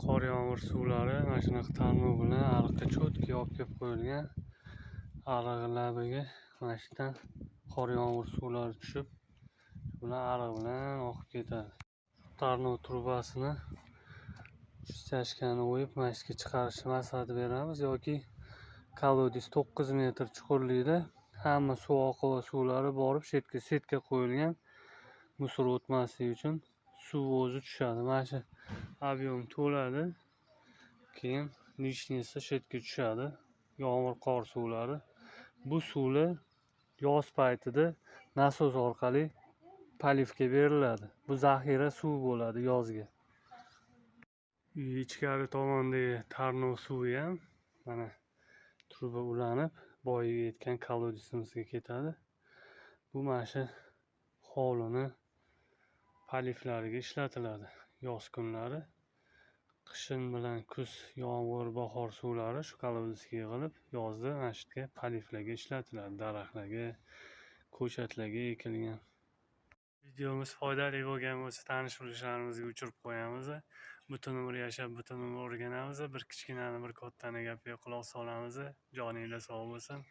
qor yomg'ir suvlari mana shunaqa tarmoq bilan ariqqa cho'tki olib kelib qo'yilgan. Ariq labiga mana shu yerdan qor yomg'ir suvlari tushib, bular ariq bilan oqib ketadi. Tarnov trubasini chashkani o'yib mana shu yerga chiqarishni maslahat beramiz yoki kolodez 9 metr chuqurlikda hamma suv oqova suvlari borib shu yerga setka qo'yilgan. Musor o'tmasligi uchun suv o'zi tushadi. Mana shu объем to'ladi. Keyin nishnisi shu yerga tushadi. Yomg'ir qor suvlari. Bu suvlar yoz paytida nasos orqali palivga beriladi. Bu zaxira suv bo'ladi yozga. Ichkari tomondagi tarnov suvi ham mana truba ulanib boyiga yetgan kolodezimizga ketadi. Bu mana shu hovlini palivlariga ishlatiladi yoz kunlari. Qishin bilan kuz yomg'ir bahor suvlari shu kolodezga yig'ilib yozda mana shu yerga palivlarga ishlatiladi. Daraxtlarga, ko'chatlarga ekilgan. Videomiz foydali bo'lgan bo'lsa tanish bilishlarimizga uchirib qo'yamiz. Butun umr yashab, butun umr o'rganamiz. Bir kichkinani bir kattani gapiga quloq solamiz. Joninglar sog' bo'lsin.